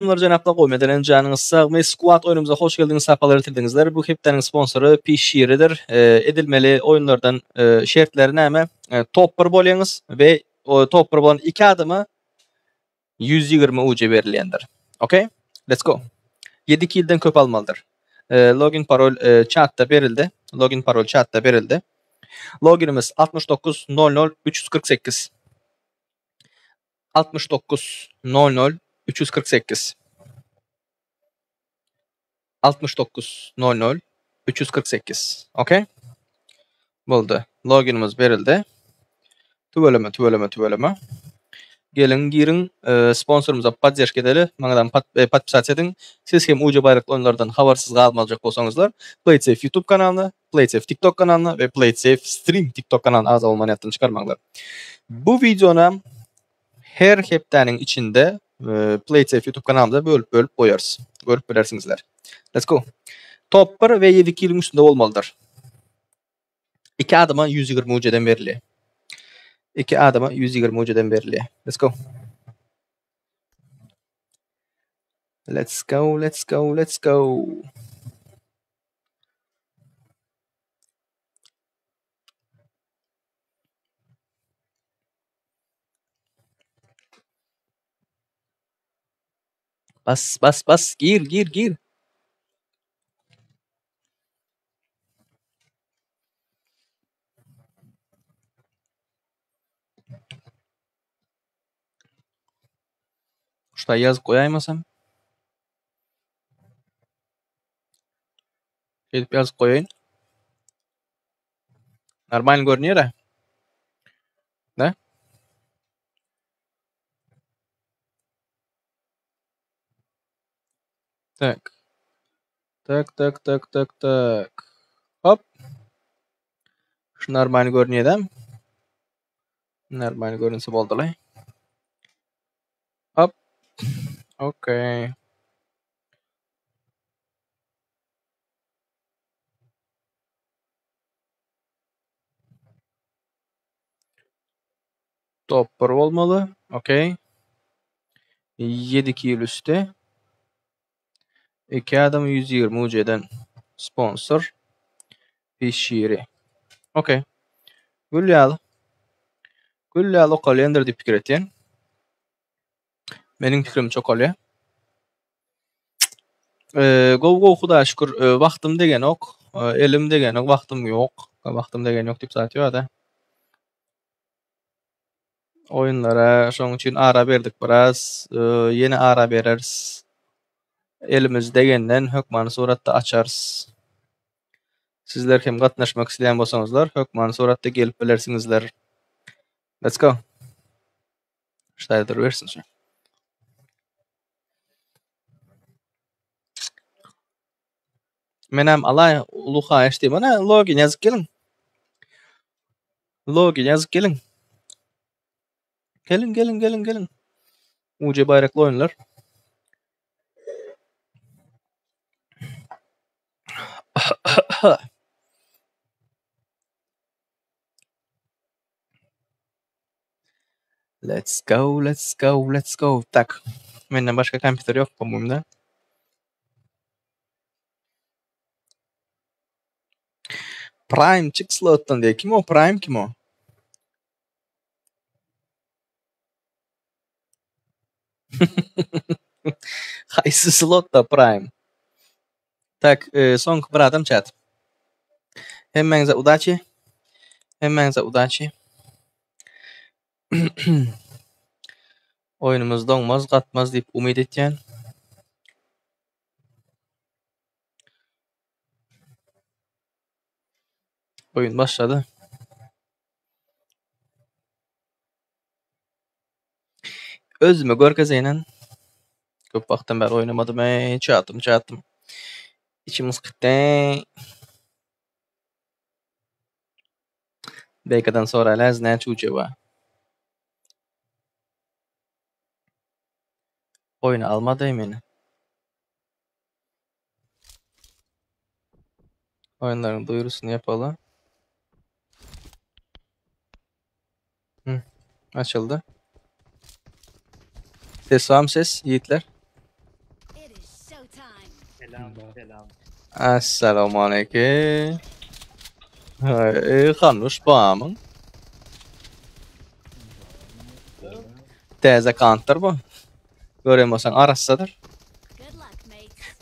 Bunlar janapda goýmadan önce canyňyz sag we Squad oýnumuza hoş geldiňiz, sapalar itirdingizler. Bu hepdeniň sponsory Pişiridir. Edilmeli oýunlardan şertleri näme? Top 1 bolýaňyz we o top 1 bolan 2 adyma 120 UC berilýändir. Okay? Let's go. 7 kilden köp almalıdır. Login parol chat'ta berildi. Login parol chat'ta berildi. Loginimiz 6900 348. 6900 348. 6900 348. Okay? Boldy. Loginimiz berildi. Tübeleme. Gelin girin sponsorumuza podдержка edeli. Maňadan podpisasiýa ediň. Siz hem uca baýrakly oýunlardan habarsyz galmaljak bolsaňyzlar, PlaySafe YouTube kanalyna, PlaySafe TikTok kanalyna we PlaySafe Stream TikTok kanalyna azal bolman ýatdan çykarmaňlar. Bu videona her hepdeniň içinde PlaySafe YouTube kanalymyza bölüp goýarys. Görüp bilersiňizler. Let's go. Top 1 ve 7 kilin üstünde olmalıdır. 2 adyma 120 UC'den berilýär. 2 adyma 120 UC'den berilýär. Let's go. Let's go. Bas. Gir. Şurada yazıp koyaymasam. Gelip yazıp koyayım. Normal görünüyor da. Ne? Tak. Hop. Şu normal görünüyor da. Normal görünse boldy. Hop. Okay. Top 1 olmalı. Okay. 7 kil üstü. 2 adyma 120 UC'den sponsor. Pişiri. Okay. Gülýaly. Okalýandyr diýip pikir etýän. Meniň pikirim çok olýar. Gow Hudaýa şükür wagtym degen ok, elim degen ok, wagtym ýok. Wagtym degen ýok diýip zat ýa-da. Oýunlara şoň üçin ara berdik biraz. Ýene ara bereriz. Elimiz degenden hökmany suratda açarys. Sizler hem gatnaşmak isleýän bolsaňyzlar, hökmany suratda gelip bilersiňizler. Let's go. Şaýdyr bersin şu. Menem alay uluha eşdi bana login yazıp gelin. Gelin. UC bayraklı oyunlar. Let's go. Tak. Menden başka kompüter yok bu mumda. Prime çık slottan diye. Kim o? Prime kim o? Haysy slotta Prime. Tak, soňky bir adam chat. Hemmeňize udaçy. Oýunumuz doňmaz, gatmaz diýip umyt etýän. Oyun başladı. Özüme görkezeynen köp wagtdan beri oynamadym. Çattım. İçim ıskytdy. Dekadan sonra läzne çuçewa. Oyunu almadı meni. Oyunların duyurusunu yapalım. Açıldı. Ses yiğitler. Selam. Assalamu alaykum. Hanuş bağımın. Teze kantır bu. Göremiyorsan arassadır.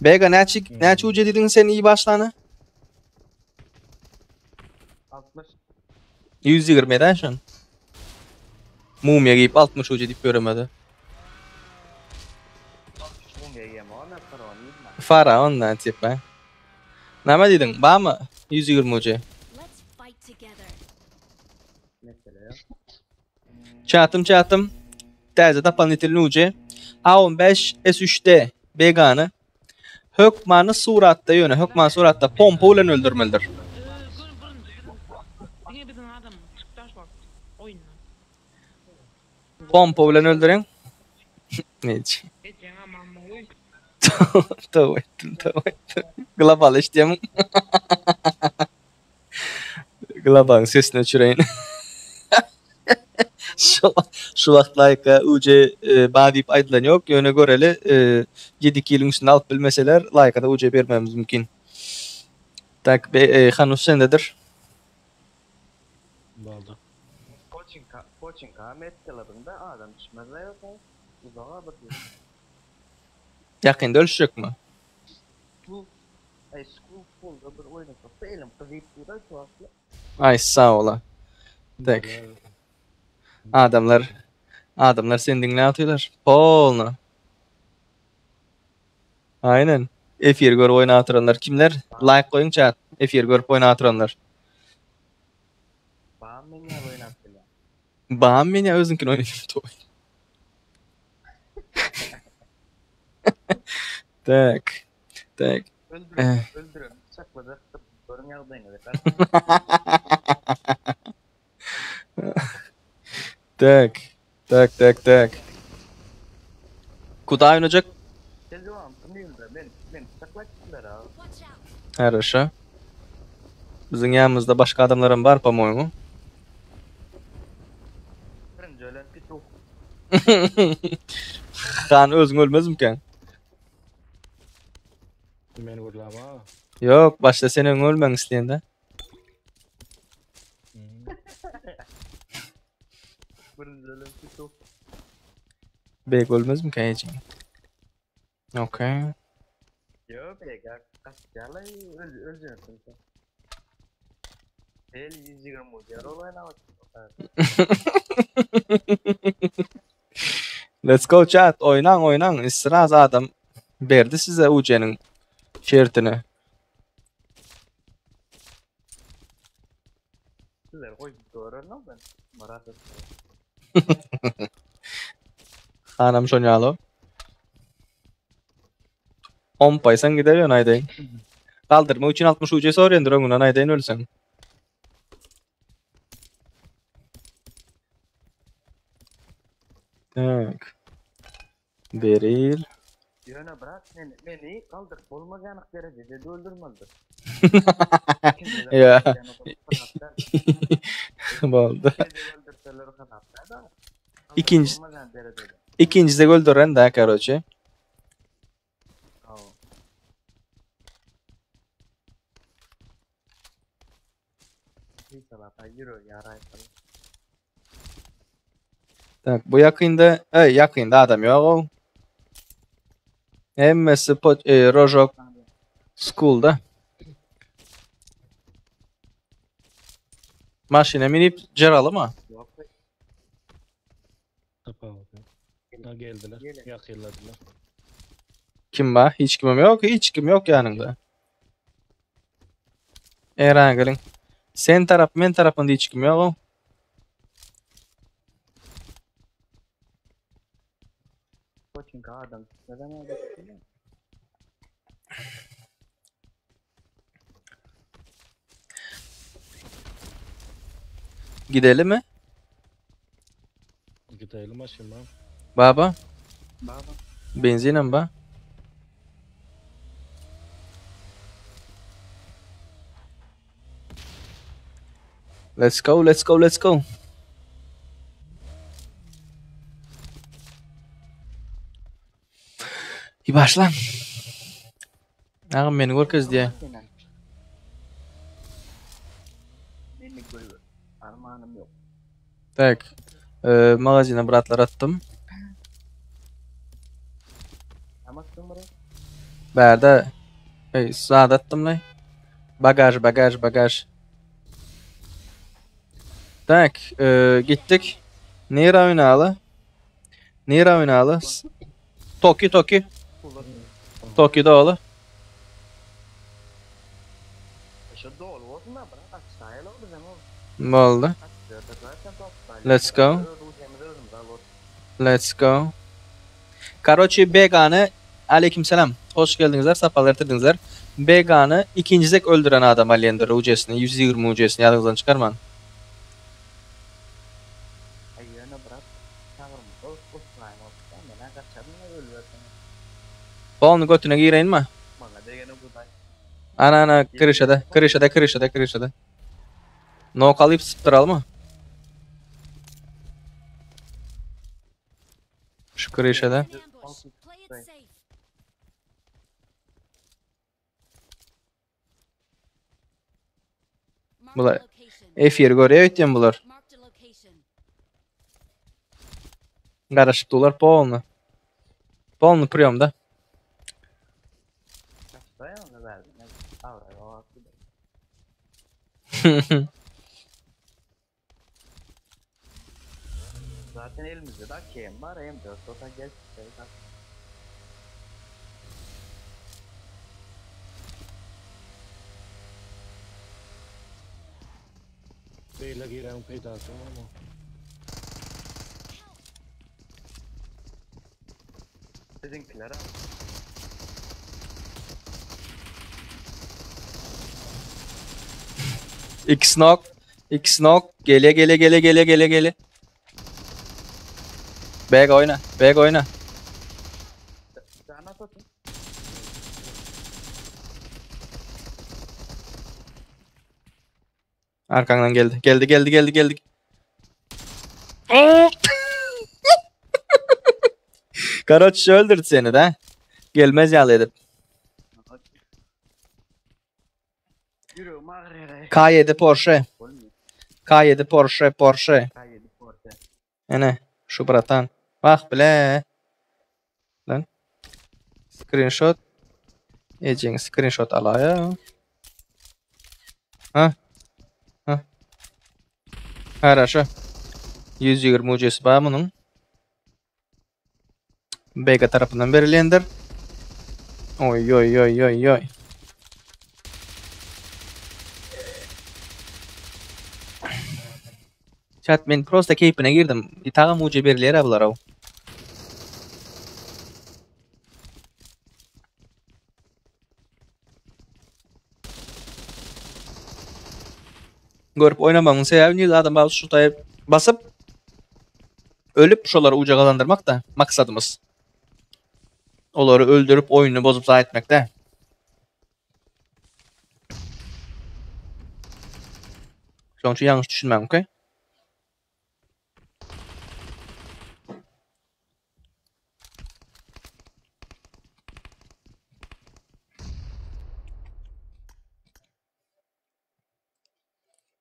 Bega näçi uca dedin sen iyi başlanı? 60. 120'den şun. Mumya giyip 60 uca deyip göremedi. Faraon tip ben. Näme dedin? Bama 120 uca. Çatım. Teze tapan nitilini uca. A15 S3D Bega'nı. Hökmanı suratta yöne. Hökman suratta pompa ulan öldürmelidir. Pompa ulan öldüren. Neyci? Tövbe ettim. Global işlem. Global sesini öçüreyin. Şu vaxt layıka uce badip aydılan yok. Yöne göreli 7 kilin üstüne alıp bilmeseler layıka da uce vermemiz mümkün. Tak Hanus sendedir. Baldı. Coaching metkelerinde adam düşmezler yok. Uzağa bakıyor. Yakında ölçecek mi? School fullda bir oynasa elim kızıyıp durar şu aslı. Ay sağ ola. Tak. Adamlar seni dinle atıyorlar. Polna. Aynen. Efir görüp oyna atıranlar. Kimler? Like koyun chat. Efir görüp oyna atıranlar. Bağım beni ya oynattılar. Bağım beni ya özünkini oynayayım. Tak. Öldürün. Sakladı. Görün yağdayını da. Tak. Kuda oynayacak. Gel devam. Tanıyım da ben saklattılar abi. Хорошо. Bizim yanımızda başka adamların var по-моему. Birinci ölen pitu. Han özün ölmez miken? Men vurlama. Yok, başta senin ölmen isteyende. Birinci ölen pitu. Bek ölmez miken hiç? Okay. Yo be kaç yarlay öldürürsün sen. El 120 ucar olayına bak. Let's go chat. Oynan. İstiraz adam verdi size UC'nin şeritini. Sizler koy doğru ne ben? Marat ettim. Hanım şonyalo. 10 paysan gider aydayn. Kaldırma için 60 UC soruyendir onunla aydayn ölsen. Tak. Beril. Yöne bırak beni kaldır. Olmayanlık derecede de öldürmelidir. Ya. Boldu. İkincisi de öldüren de karoçe. Tak bu yakında adam yok. Emmesi Rojok School'da. Maşine minip ceralı mı? Kapalı. Ha geldiler. Yakıyorlardılar. Kim var? Hiç kimim yok. Hiç kim yok yanında. Erangelin. Sen taraf, men tarafında hiç kim yok. Coaching adam. Neden öyle? Gidelim mi? Gidelim aşkım. Baba. Baba. Benzinin ba. Let's go. İyi başlan. Ağam meni görkez diye. Beni gör. Armağanım yok. Tak. Magazine bratlar attım. Tamam mı? Berde. Sağda attım lan. Bagaj. Tak. Gittik. Nera oynalı. Toki. Toki'da oğlu. Şu doğru olsun da bırak. Style oldu zaman. Oldu. Let's go. Let's go. Karoçi Began'ı aleykümselam. Hoş geldinizler. Safalar getirdinizler. Began'ı ikincizek öldüren adam Alender UC'sini 120 UC'sini yadınızdan çıkarman. Ayyana bırak. Çağırma. O slime olsun. Ben kaçarım ne ölüyorsun. Bolunu götüne gireyin mi? Bana degene buday. Ana kırışada. No kalıp sıptıral mı? Şu kırışada. Bular. Efir görüyor ettim bular. Karışıktılar polnu. Polnu priyomda. Kaçtaya mı verdin? Avraya o hakkı da. Zaten elimizde de KM var. M4 total geç. Beyler giren peydası ama. Sizinkiler ha. X knock. Gele. Bag oyna. Sana tutun. Arkandan geldi. Karoç öldürdü seni de. Gelmez yalı edip. Yürü mağaraya. K7 Porsche. Olmuyor. K7 Porsche. Kaydı porte. Ene şu bratan. Bak bile. Lan. Screenshot. Ejing screenshot alaya. Ha. Хорошо. 120 UC'si var bunun. Bega tarafından verilendir. Oy. Chat ben prosta keyfine girdim. Bir tane mucize birileri bular o. Görüp oynamamın sebebi adam bazı şutaya basıp ölüp şoları uca kazandırmak da maksadımız. Onları öldürüp oyunu bozup zayi etmek de. Şu an için yanlış düşünmem, okey?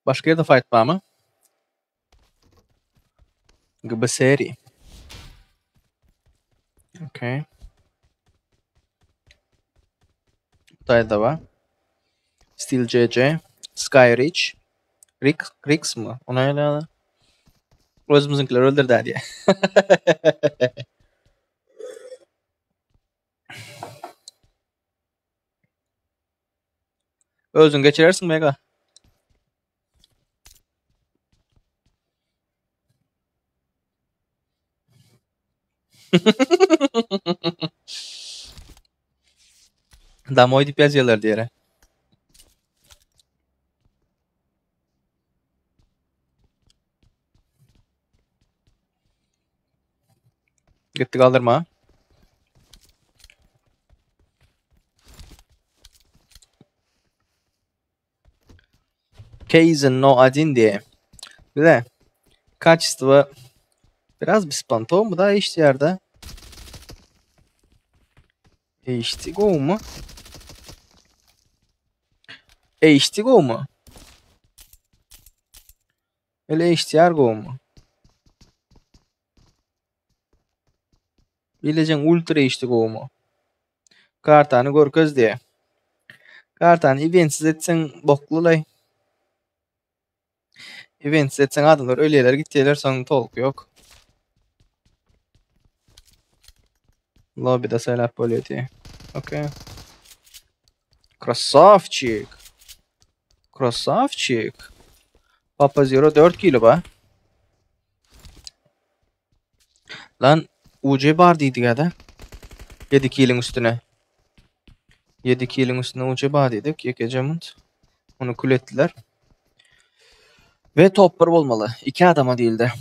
Başka yerde fight var mı? Gbaseri. Okay. Burada var. Steel CC. Skyreach. Rix mı? Ona öyle ala. Özümüzünkiler öldürdü diye. Özün geçirersin Mega. Damoy dip yazıyorlar diye. Gitti kaldırma. Kaizen no один diye. Bir de качество biraz беспонтово mu da işte yerde. İşte go mu? HD go mu? Ele HDR go mu? Bileceğin Ultra HD go mu? Kartanı görköz diye. Kartanı eventsiz etsen boklulay. Eventsiz etsen adamlar ölüyeler gittiler sonra tolku yok. Lobby'de setup oluyor diye. Okey. Krasavчик. Krasavчик. Papa Zero 4 kilo ba. Lan UC bar deydi ya 7 kilin üstüne. 7 kilin üstüne UC bar dedik. Yekecemut. Onu kul ettiler. Ve topper olmalı. 2 adama değildi.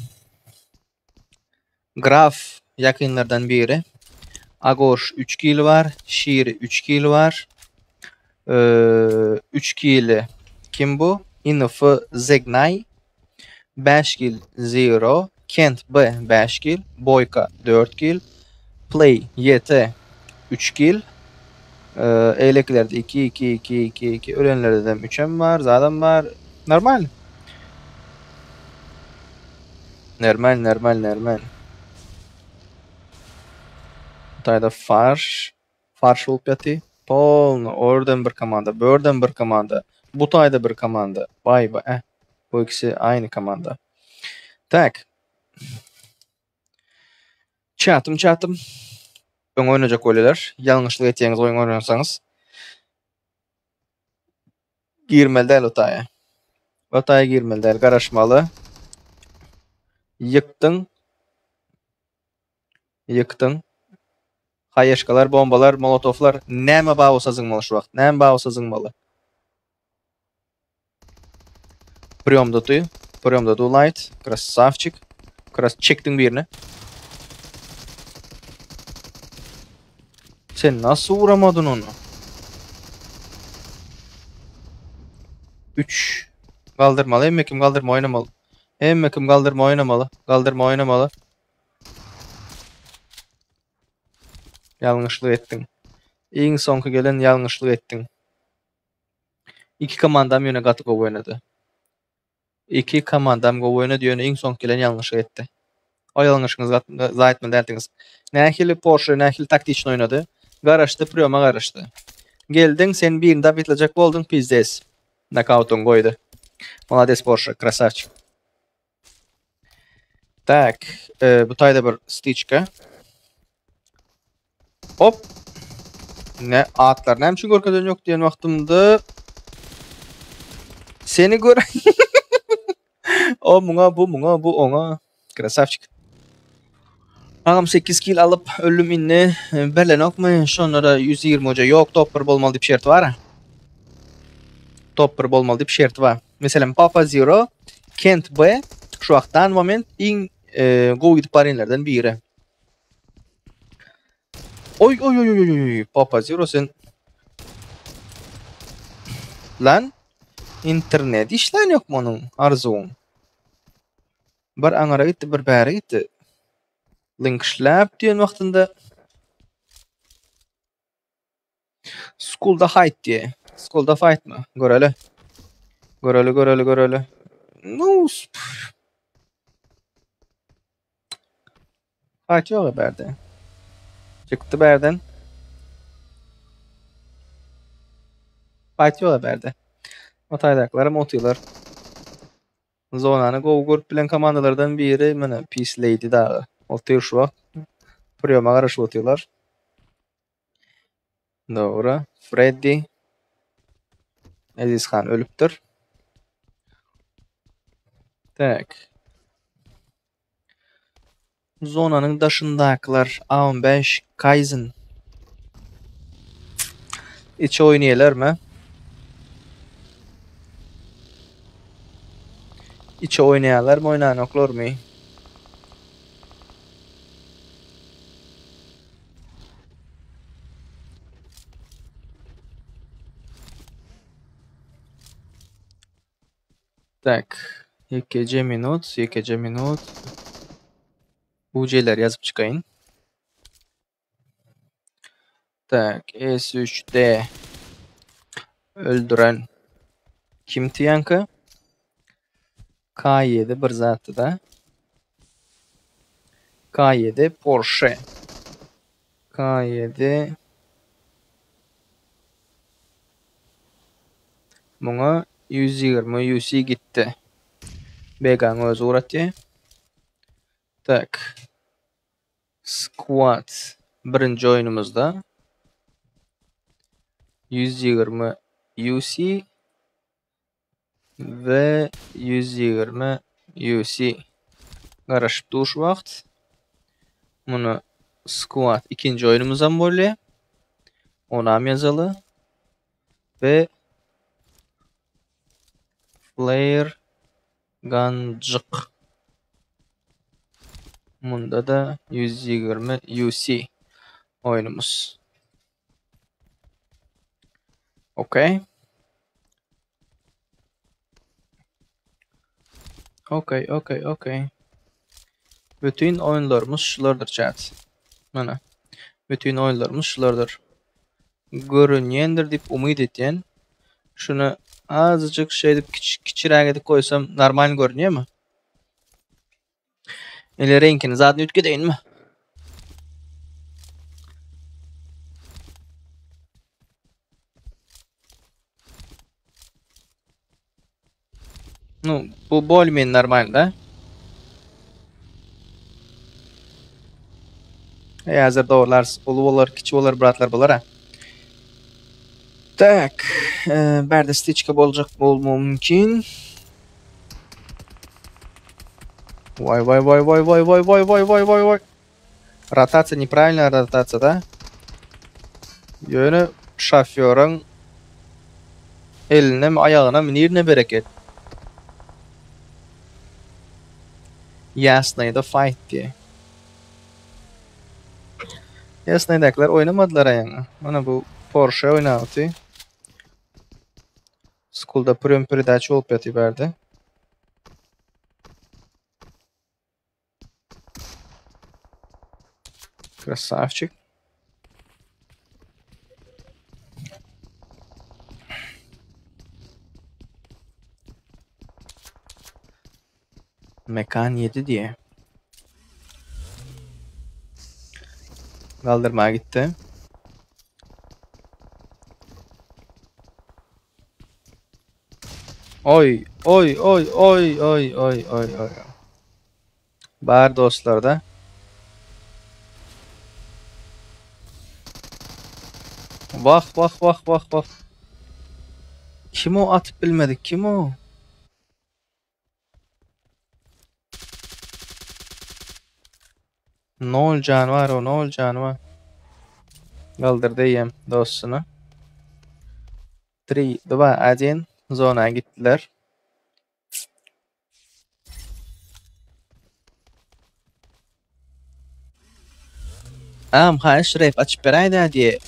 Graf yakınlardan biri. Agor 3 kill var. Şiir 3 kill var. 3 kill kim bu? Info Zegnay 5 kill 0. Kent B 5 kill. Boyka 4 kill. Play YT 3 kill. Eyleklerde 2 2 2 2 2. Ölenlerde de 3'em var. Zaten var. Normal. Normal. Tayda farş olup yatı. Polno. Oradan bir komanda. Buradan bir komanda. Bu tayda bir komanda. Vay. Bu ikisi aynı komanda. Tak. Çatım. Ön oynayacak oylar. Yanlışlık ettiğiniz oyun oynuyorsanız. Girmeli değil otaya. Otaya girmeli değil. Karışmalı. Yıktın. Hayeşkalar, bombalar, molotoflar. Näme bağı olsa zıngmalı şu vakt. Näme bağı olsa zıngmalı. Priomda tu light. Krasavчик. Çektin birini. Sen nasıl vuramadın onu? 3. Kaldırmalı. Emmekim kaldırma oynamalı. Yanlışlık ettin. En sonku gelen yanlışlık ettin. 2 komandam yöne katı go oynadı. 2 komandam go oynadı yöne en sonku gelen yanlışlık etti. O yanlışınız zaytmı derdiniz. Nähili Porsche, nähili taktiçin oynadı. Garaştı, Prioma garaştı. Geldin, sen birinde bitleyecek oldun, pizdes. Knockout'un koydu. Молодец Porsche, красавчик. Так, bu tayda bir stichka. Hop. Ne atlar, ne için görkeden yok diyen vaxtımda. Seni gör. O muğa bu ona. Krasavчик. Ağam 8 kill alıp ölüm inni. Belen okma. Şonlara 120 hoca yok. Topper bolmalı dip şert var. Topper bolmalı dip şert var. Mesela Papa Zero, Kent B şu vaqtdan moment in go gidip barinlerden biri. Oy. Papa Zero sen. Lan internet işlen yok mu onun arzuun? Bir anara gitti, bir bäri gitti. Link işläp diyen wagtynda School'da fight diye. School'da fight mı? Göreli. No. Fight yok berde. Çıktı berden. Fight yok berde. Otaydakları motuyorlar. Zonanı go grup bilen komandalardan biri mana Peace Lady dağı. Otuyor şu vakt. Prioma karşı otuyorlar. Doğru. Freddy. Azizhan ölüptür. Tak. Zonanın daşındakiler A15 Kaizen. İçi oynayalar mı? İçi oynayalar mı oynanoklar mı? Tak. Yekece minut. UC'ler yazıp çıkayın. Tak. S3D öldüren Kim Tiyanka? K7 bir zatı da. K7 Porsche. K7 Buna 120 UC gitti. Began özü uğratı. Tak. Squat birinci oyunumuzda 120 UC ve 120 UC qarashıp duruş vaqt. Bunu squat ikinci oyunumuzdan böyle. Onam yazalı. Ve flare gancık. Bunda da 120 UC oyunumuz. Okey. Okey. Bütün oyunlarımız şulardır chat. Mana. Bütün oyunlarımız şulardır. Görünyendir dip umid etyen. Şunu azıcık şey dip kiçirek edip koysam normal görünüyor mu? Ele renkini zaten ütke değil mi? No, bu bolmen normal da. Hazır doğrular, ulu olar, kiçi olar, bratlar bolar ha. Tak, berde stichka bolacak mümkün. Vay. Ротация неправильная ротация, да? Yönü şoförün eline ayağına minirine bereket. Yasnaydı fight diye. Yasnaydakiler oynamadılar ayağına. Bana bu Porsche oynadı. School'da pürüm передача olup yatıverdi. Красавчик. Mekan 7 diye. Kaldırmaya gitti. Oy. Bağır dostlar da. Bak. Kim o atıp bilmedik, kim o? Ne olacağını var o, ne olacağını var. Kaldır diyeyim dostunu. 3, 2, 1 zona gittiler. Hayır рэп açıp beraydı diye.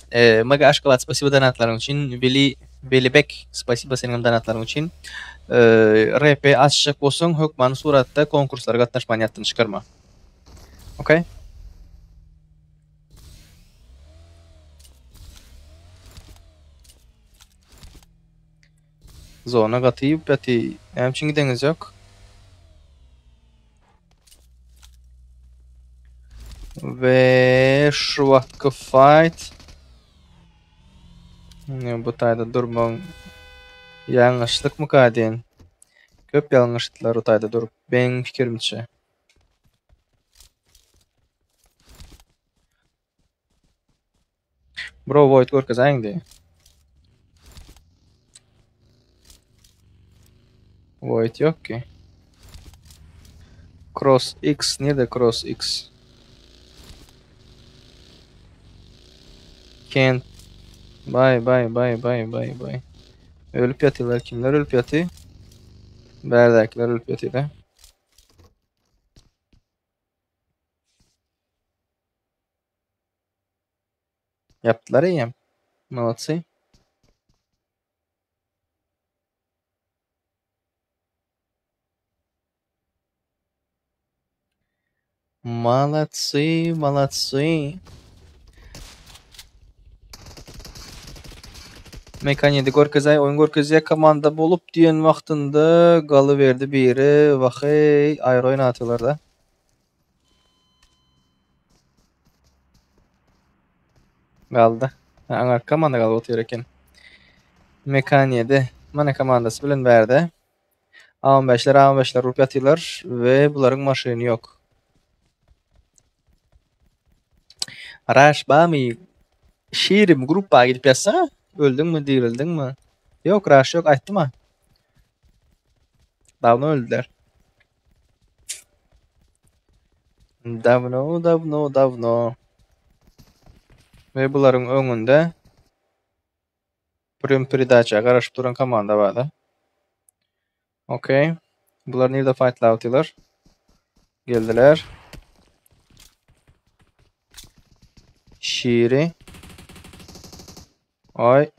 Maga aşkalat spasiba donatların için. Belibek spasiba senin donatların için. Рэp'i açacak olsun hükman suratta konkurslara katlaşman yattığını çıkarma. Okey? Zona katıyıp yatı. Hemçin gideniz yok. Ve şu vakti fight. Bu tayda durmam. Yanlışlık mı kadın? Köp yanlışlıklar o tayda durup. Ben fikrimçe. Bro Void Gorka zangdi. Void yok ki. Cross X. Nerede Cross X? Can't. Bye. Ölüp yatıyorlar. Kimler ölüp yatıyor? Berdakiler ölüp yatıyorlar. Yaptılar ya. Молодцы. Молодцы. Mekan 7 Gorkezay oyun Gorkezay komanda bolup diýen wagtynda galyberdi biri. Wahey aýry oýnatylar da. Galdy. Aňar komanda galyp otyr eken. Mekan 7 mana komandasy bilen berde. A15'ler urup ýatylar we bularyň maşyny ýok. Raş bamy şiirim gruppa gidip ýatsa, öldüňmi, dirildiňmi? Ýok, raş ýok, aýtdyma. Dawno öldüler. Davno. Ve bularyň öňünde Pridacha garaşyp duran komanda barda. Okey. Bular nerede fightlaýarlar? Geldiler. Şiiri. Ay.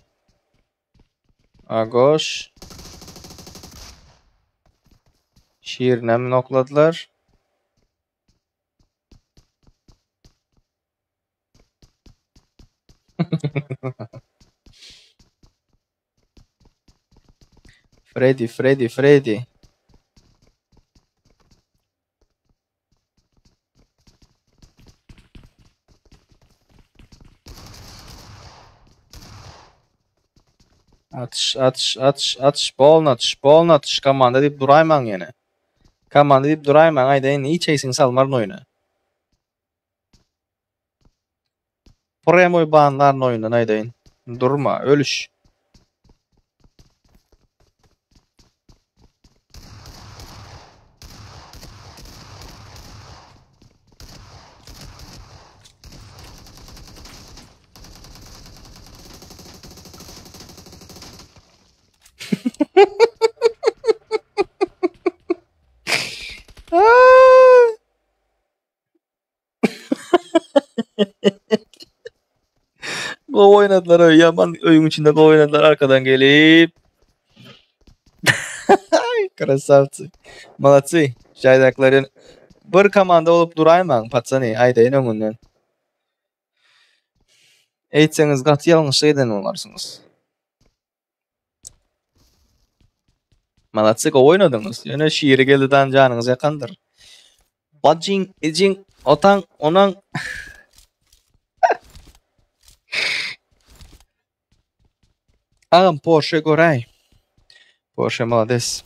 Agoş. Şiirine mi nokladılar? Freddy. Atış, bolun atış, komanda deyip durayman yine. Komanda deyip durayman, aydayn, iyi çeysin salmarın oyunu. Premoy bağınların oyundan, aydayn. Durma, ölüş. Gol oynadılar öyle yaman oyun içinde gol oynadılar arkadan gelip. Krasavцы. Молодцы. Jaydakların bir komanda olup durayman patsani aydayn öňünden. Eýtseňiz gaty ýalňyş eden olarsınız. Молодцы, gol oynadyňyz. Ýöne şiiri geldi dan janyňyz ýakandyr. Bajyň, ejiň, otaň, onaň. Ağam Porsche goray. Porsche молодец.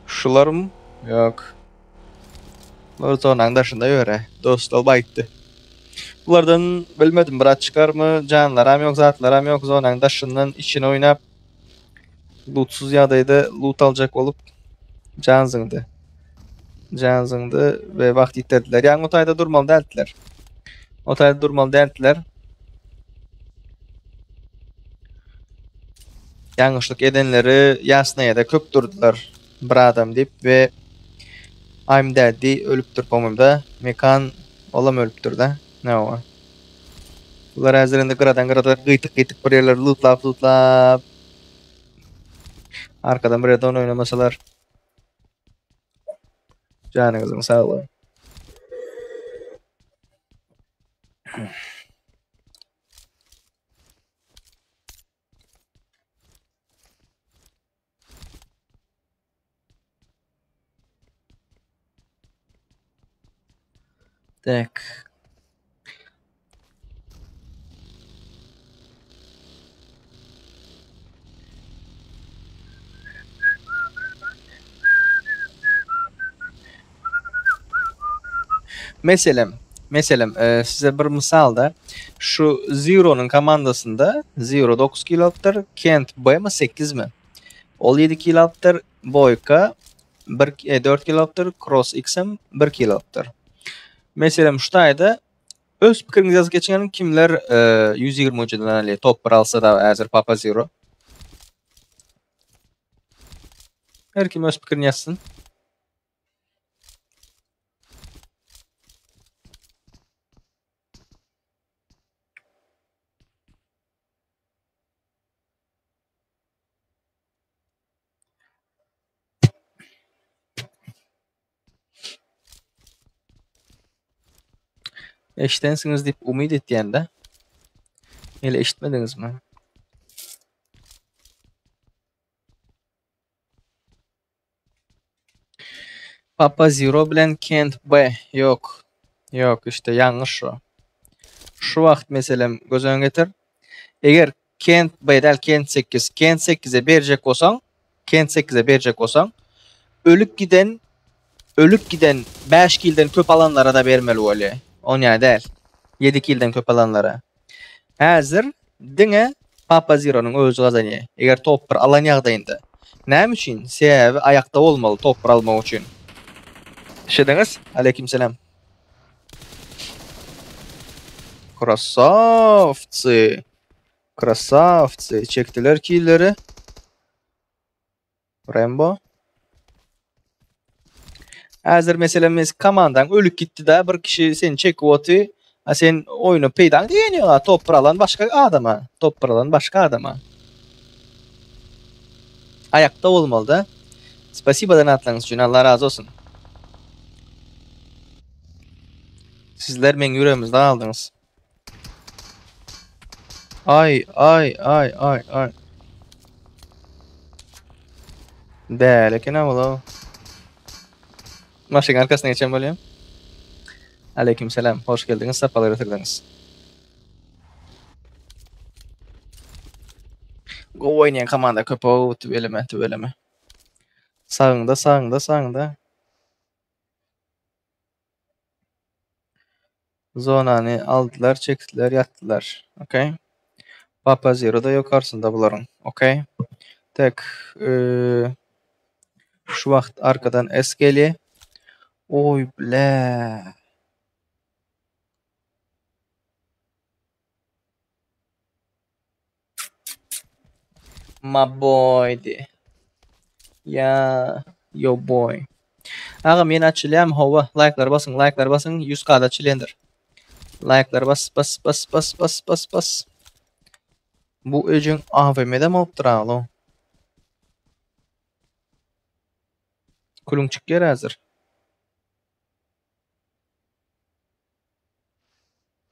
Şularım? Yok. Orta аңdaşynda ýöre. Dost ol baýtdy. Bulardan bilmedim birat çıkarmy, janlaram ýok, zatlaram ýok, zon аңdaşyndan içine oýnap lootsuz ýagdaýda loot aljak bolup janzyňdy. We wagt ýitirdiler. Ýa-ni otaýda durmaly däldiler. Otaýda durmaly däldiler. Ýaňyşlyk edenleri ýasnaýda köp durdular bir adam diýip we I'm Daddy ölüpdir pomumda. Mekan olam ölüpdir da. Ne o? Bular häzirinde gıradan gytyk bir ýerler lootlap. Arkadan bir ýerden oynamasalar. Janyňyzyň saglygy. Tak. Meselem, size bir misalda şu Zero'nun komandasında Zero 9 kill alptır, Kent Boyama 8 mi? Ol 7 kill alptır, Boyka 4 kill alptır, Cross XM 1 kill alptır. Meselem şutaýda öz pikiriňizi ýazyp geçiňem kimler 120 öňeden top 1 alsa da häzir Papa Zero. Her kim öz pikirini ýazsyn. Eşitensiniz deyip umid etdiýende. Hele eşitmediňizmi? Papa Zero bilen Kent B. Yok. Yok işte yanlış o. Şu vakt meselem gözüne getir. Eğer Kent B del Kent 8, Kent 8'e verecek olsan, Kent 8'e verecek olsan, ölüp giden 5 kilden köp alanlara da vermeli öyle. On ya değil. 7 kilden köp alanlara. Hazır dine Papa Zero'nun özü kazanıyor. Eğer top bir alan yağdayında. Ne için? Sebebi ayakta olmalı top bir almak için. Şediniz? Aleykümselam. Krasavцы. Krasavцы. Çektiler killleri. Rambo. Hazır meselemiz komandan ölüp gitti de bir kişi seni çekip otu. Sen oyunu peydan diyeniyorlar. Top alan başka adama. Top alan başka adama. Ayakta olmalı da. Spasiba donatlarınız için Allah razı olsun. Sizler men yüreğimizden aldınız. Ay. Değerli ne oğlum? Maşın arkasına geçen böyleyim. Aleykümselam. Hoş geldiniz. Safalar yatırdınız. Go oynayan komanda köpeği tüveleme. Sağında. Zonanı aldılar, çektiler, yattılar. Okay. Papa Zero'da yok arsında buların. Okay. Tek şu vakt arkadan es geliyor. Oy ble. My boy di. Ya, yo boy. Ağam yeni açılayım hava. Like'lar basın. 100K'da açılayandır. Like'lar bas. Bu öcün AVM'de mi olup duran oğlum? Kulun çık yer hazır.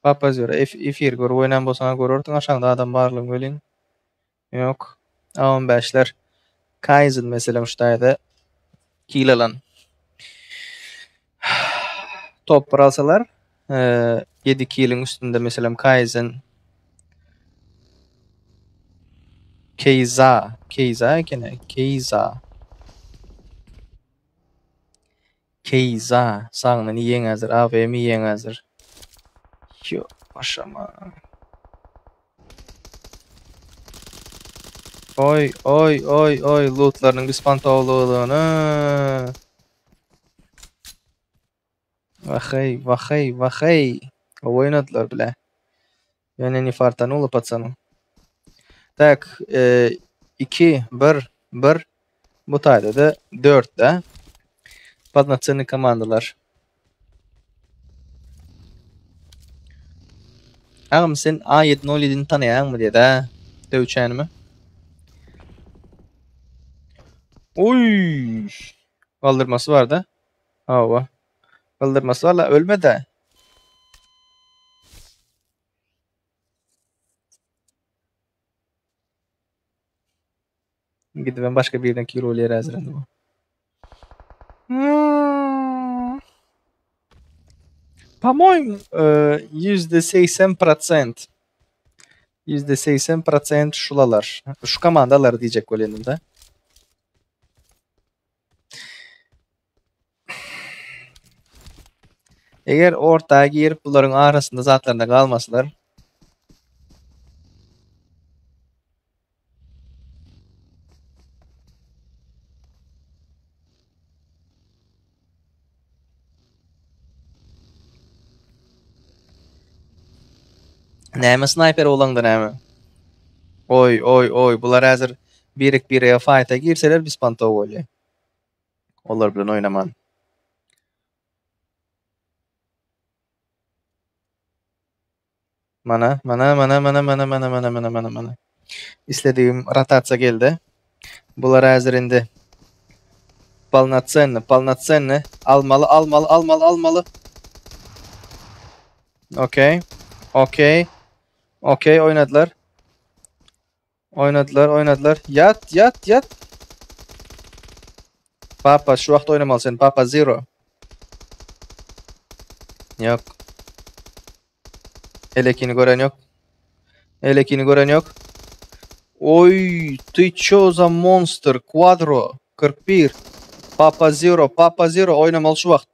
Papa Zero efir gör oynan bolsana görürdün aşağıda adam barlığın ölün. Yok. 15'ler. Kaizen mesela şuhtaydı. Kilalan. Top alsalar 7 kilin üstünde mesela Kaizen Keiza gene Keiza sağından yiyen hazır AVM yiyen hazır. Yo aşama. Oy lootlarının biz pantolığını. Vahey. Oynadılar bile. Yani fartanı olup atsanım. Tak 2 1 bu tayda da 4 de patlatsını komandalar. Ağam sen A707'ni tanıyan mı diye de dövüşen mi? Oy! Kaldırması var da. Hava. Kaldırması var la ölme de. Gidip ben başka birden ki rol yeri hazırlandım. По-моему, %80%. %80% şulalar. Şu komandalar diyecek olenimde. Eğer ortaya girip bunların arasında zatlarında kalmasılar. Näme sniper olandı näme? Oy. Bular hazır biriye fight'a girseler biz pantov olay. Onlar bilen oynaman. Mana. İstediğim rotatsiya geldi. Bular hazır indi. Полноценно. Almalı. Okey oynadılar. Yat. Papa şu vaqt oynamalısın. Papa Zero. Yok. Elekini gören yok. Elekini gören yok. Oy, ты чё за monster? Quadro 41. Papa Zero oynamalı şu vaqt.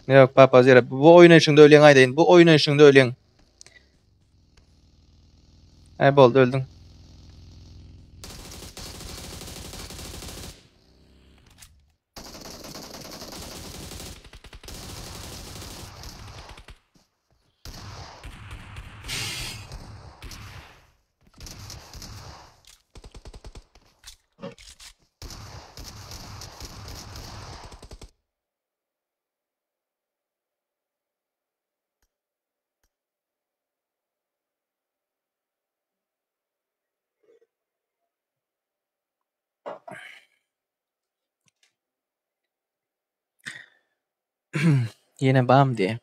Yok Papa Zero. Bu oynayışında ölen aydayın. Bu oynayışında ölen. Boldu öldün. Yine bam diye.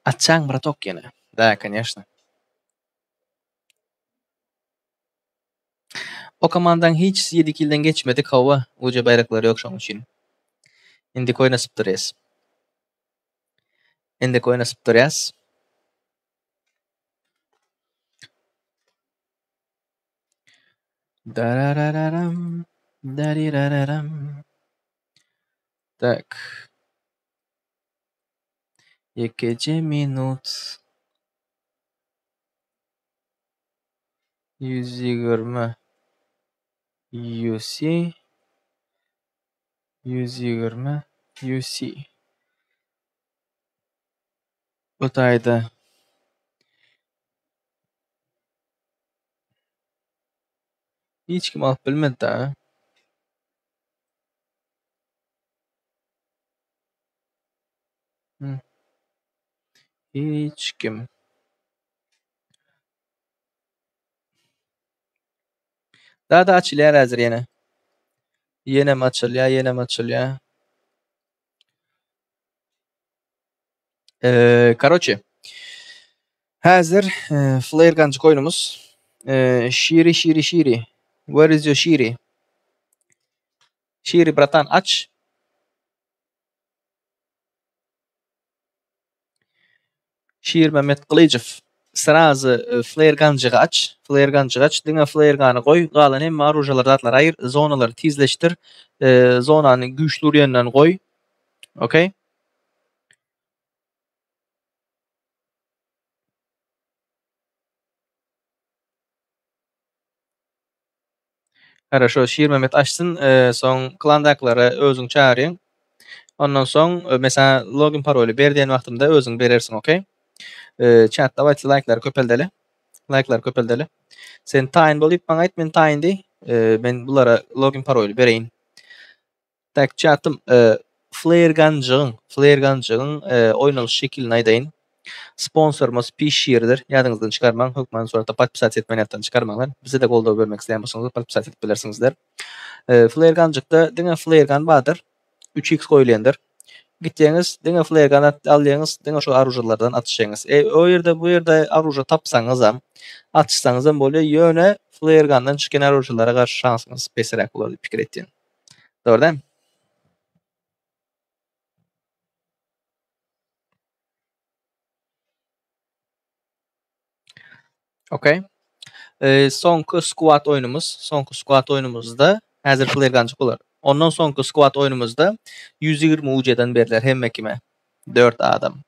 Atacağım bratок yine. Да, конечно. O komandan hiç 7 kilden geçmedik hava. Uca bayrakları yok şu an için. Indik oynasıp duruyoruz. Indik oynasıp duruyoruz. Darararam. Dariraram. Tak. 2 minut. 120 UC 120 UC Otayda hiç kim alıp bilmedi daha. Hiç kim. Daha da açılıyor hazır yine. Yine mi açılıyor, yine mi açılıyor? Короче. Hazır flare gun'cık oyunumuz. Şiri. Where is your Şiri? Şiri bratan aç. Şir Mehmet Kılıcıf. Sразу flare gun'cığı aç. Flare gun'cığı aç. Dine flare gun'ı koy. Galan hem marujalar atlar ayır. Zonaları tizleştir. Zonanı güçlü yönden koy. Okay? Хорошо. Şir Mehmet açsın. Son klandakları özün çağırın. Ondan son mesela login parolü berdiğin vaxtında özün berersin. Okay? Chat'ta white like'lar köpeldeli. Like'lar köpeldeli. Sen tayin bolup bana ait men tayin dey. Ben bunlara login parolü bereyim. Tak chat'ım flare gun'cığın oynanış şekilini aydayın. Sponsorumuz Pişir'dir. Yadınızdan çıkarmang. Hükman sonra da patpisat etmeniyattan çıkarmanglar. Bize de golda görmek isteyen bolsanız patpisat etip bilersinizler. Flare gun'cıkta dine flare gun badır. 3x koyulendir. Gittiğiniz dine flare gun alýaňyz, dine şu arujalardan atışaňyz. O yerde bu yerde aruja tapsaňyz ham, atışsaňyz ham bolýar. Ýöne flare gun'dan çykan arujalara garşy şansyňyz beseräk bolar diýip pikir etdim. Doğru değil mi? Okay. Sonku squad oyunumuzda hazır flare gun'cık bolar. Ondan sonku squad oyunumuzda 120 UC'den berler hemme kime 4 adam.